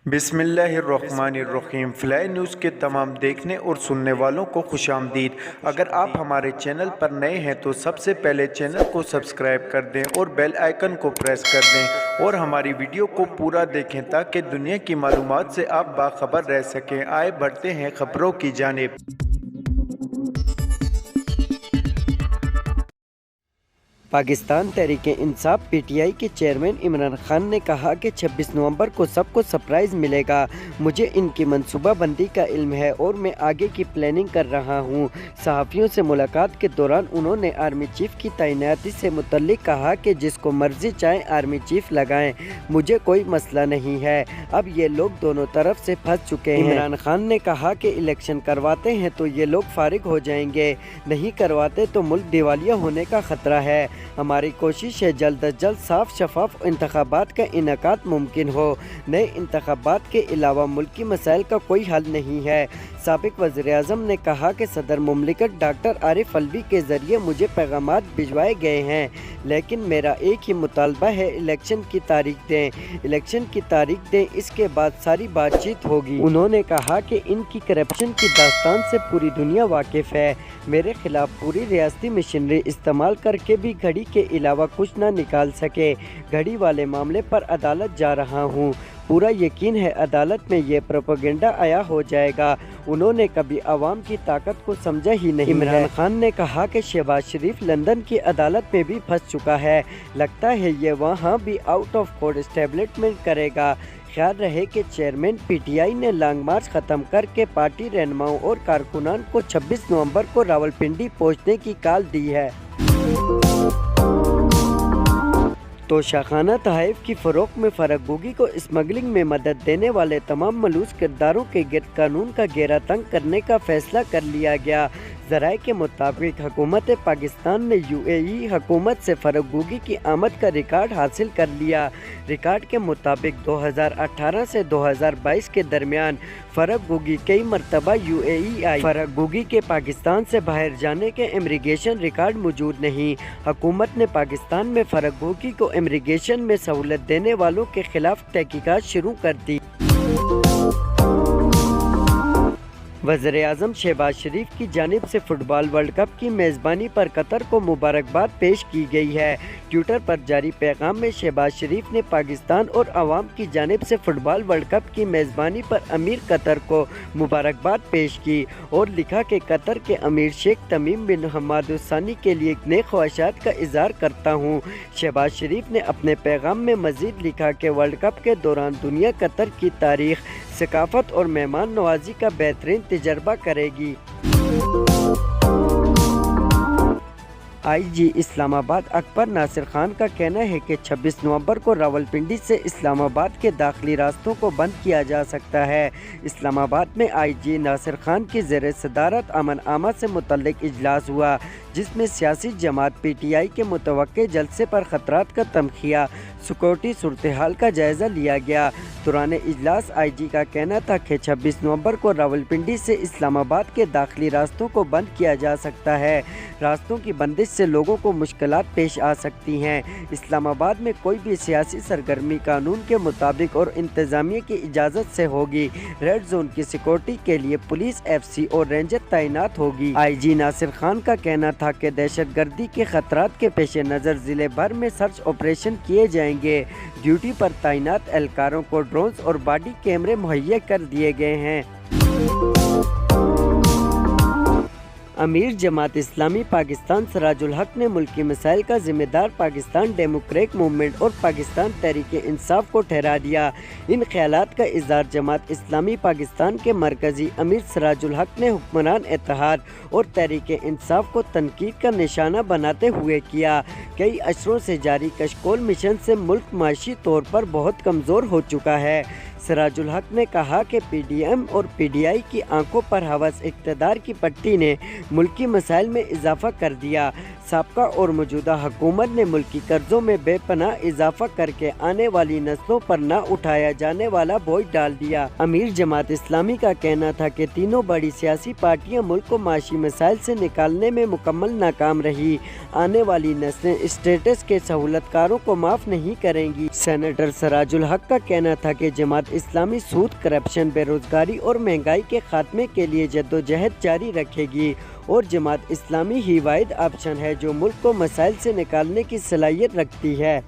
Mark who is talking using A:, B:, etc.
A: बिस्मिल्लाहिर्रहमानिर्रहीम। Fly news के तमाम देखने और सुनने वालों को खुश आमदीद। अगर आप हमारे चैनल पर नए हैं तो सबसे पहले चैनल को सब्सक्राइब कर दें और बेल आइकन को प्रेस कर दें और हमारी वीडियो को पूरा देखें ताकि दुनिया की मालूमात से आप बाखबर रह सकें। आए बढ़ते हैं खबरों की जानिब।
B: पाकिस्तान तहरीक-ए-इंसाफ पीटीआई के चेयरमैन इमरान खान ने कहा कि 26 नवंबर को सबको सरप्राइज़ मिलेगा। मुझे इनकी मनसूबाबंदी का इल्म है और मैं आगे की प्लानिंग कर रहा हूं। सहाफ़ियों से मुलाकात के दौरान उन्होंने आर्मी चीफ की तैनाती से मुतल्लिक कहा कि जिसको मर्जी चाहे आर्मी चीफ लगाएं, मुझे कोई मसला नहीं है। अब ये लोग दोनों तरफ से फंस चुके हैं। इमरान खान ने कहा कि इलेक्शन करवाते हैं तो ये लोग फारिग हो जाएंगे, नहीं करवाते तो मुल्क दिवालिया होने का खतरा है। हमारी कोशिश है जल्द अज जल्द साफ शफाफ इंतखाबात का इनेकाद मुमकिन हो। नए इंतखाबात के अलावा मुल्की मसाइल का कोई हल नहीं है। साबिक वज़ीर-ए-आज़म ने कहा कि सदर मुमलिकत डॉक्टर आरिफ अलवी के ज़रिए मुझे पैगामात भिजवाए गए हैं, लेकिन मेरा एक ही मुतालबा है, इलेक्शन की तारीख दें। इलेक्शन की तारीख दें, इसके बाद सारी बातचीत होगी। उन्होंने कहा कि इनकी करप्शन की दास्तान से पूरी दुनिया वाकिफ़ है। मेरे खिलाफ पूरी रियासती मशीनरी इस्तेमाल करके भी घड़ी के अलावा कुछ ना निकाल सके। घड़ी वाले मामले पर अदालत जा रहा हूँ। पूरा यकीन है अदालत में ये प्रोपेगेंडा आया हो जाएगा। उन्होंने कभी आवाम की ताकत को समझा ही नहीं। इमरान खान ने कहा कि शहबाज शरीफ लंदन की अदालत में भी फंस चुका है। लगता है ये वहाँ भी आउट ऑफ कोर्ट एस्टेब्लिशमेंट करेगा। ख्याल रहे कि चेयरमैन पीटीआई ने लॉन्ग मार्च ख़त्म करके पार्टी रहनुमाओं और कारकुनान को 26 नवंबर को रावलपिंडी पहुंचने की कॉल दी है। तो शाखाना तहफ़ की फ़रोग़ में फ़रागोगी को स्मगलिंग में मदद देने वाले तमाम मलूस किरदारों के गिरद कानून का घेरा तंग करने का फ़ैसला कर लिया गया। ज़राए के मुताबिक हुकूमत पाकिस्तान ने यूएई हुकूमत से फ़रागोगी की आमद का रिकॉर्ड हासिल कर लिया। रिकॉर्ड के मुताबिक 2018 से 2022 के दरमियान फ़रागोगी कई मरतबा यूएई आई। फ़रागोगी के पाकिस्तान से बाहर जाने के इमिग्रेशन रिकॉर्ड मौजूद नहीं। हुकूमत ने पाकिस्तान में फ़रागोगी को इमिग्रेशन में सहूलत देने वालों के खिलाफ तहकीकात शुरू कर दी। वज़ीर-ए-आज़म शहबाज शरीफ की जानिब से फुटबॉल वर्ल्ड कप की मेज़बानी पर कतर को मुबारकबाद पेश की गई है। ट्विटर पर जारी पैगाम में शहबाज शरीफ ने पाकिस्तान और अवाम की जानिब से फुटबॉल वर्ल्ड कप की मेज़बानी पर अमीर कतर को मुबारकबाद पेश की और लिखा कि कतर के अमीर शेख तमीम बिन हम्माद अल-सानी के लिए नेक ख्वाहिशात का इज़हार करता हूँ। शहबाज शरीफ ने अपने पैगाम में मज़ीद लिखा कि वर्ल्ड कप के दौरान दुनिया कतर की तारीख़, सकाफ़त और मेहमान नवाजी का बेहतरीन तजर्बा करेगी। आईजी इस्लामाबाद अकबर नासिर खान का कहना है कि 26 नवंबर को रावलपिंडी से इस्लामाबाद के दाखिली रास्तों को बंद किया जा सकता है। इस्लामाबाद में आईजी नासिर खान की ज़ेर सदारत अमन आमा से मुतल्लिक इजलास हुआ, जिसमें सियासी जमात पीटीआई के मुतवक्के जलसे पर ख़तरात का तमखिया, सिक्योरिटी सूरत हाल का जायज़ा लिया गया। दौरान इजलास आईजी का कहना था कि 26 नवंबर को रावलपिंडी से इस्लामाबाद के दाखिली रास्तों को बंद किया जा सकता है। रास्तों की बंदिश से लोगों को मुश्किलात पेश आ सकती हैं। इस्लामाबाद में कोई भी सियासी सरगर्मी कानून के मुताबिक और इंतज़ामिया की इजाज़त से होगी। रेड जोन की सिक्योरिटी के लिए पुलिस, एफसी और रेंजर तैनात होगी। आईजी नासिर खान का कहना था कि दहशतगर्दी के खतरात के पेश नज़र ज़िले भर में सर्च ऑपरेशन किए जाएंगे। ड्यूटी पर तैनात एहलकारों को ड्रोन्स और बॉडी कैमरे मुहैया कर दिए गए हैं। अमीर जमात इस्लामी पाकिस्तान सिराजुल हक ने मुल्की मसाइल का जिम्मेदार पाकिस्तान डेमोक्रेटिक मूवमेंट और पाकिस्तान तहरीक-ए-इंसाफ को ठहरा दिया। इन ख्यालात का इज़हार जमात इस्लामी पाकिस्तान के मरकज़ी अमीर सिराजुल हक ने हुक्मरान इत्तेहाद और तहरीक-ए-इंसाफ को तनकीद का निशाना बनाते हुए किया। कई अशरों से जारी कशकोल मिशन से मुल्क माशी तौर पर बहुत कमज़ोर हो चुका है। सिराजुल हक ने कहा कि पीडीएम और पीडीआई की आंखों पर हवस इक़्तिदार की पट्टी ने मुल्की मसाइल में इजाफा कर दिया। साबका और मौजूदा हुकूमत ने मुल्की कर्जों में बेपनाह इजाफा करके आने वाली नस्लों पर न उठाया जाने वाला बोझ डाल दिया। अमीर जमात इस्लामी का कहना था कि तीनों बड़ी सियासी पार्टियां मुल्क को माशी मसाइल से निकालने में मुकम्मल नाकाम रही। आने वाली नस्लें स्टेटस के सहूलतकारों को माफ़ नहीं करेंगी। सेनेटर सिराजुल हक का कहना था कि जमात इस्लामी सूद, करप्शन, बेरोजगारी और महंगाई के खात्मे के लिए जद्दोजहद जारी रखेगी और जमात इस्लामी ही वाहिद ऑप्शन है जो मुल्क को मसाइल से निकालने की सलाहियत रखती है।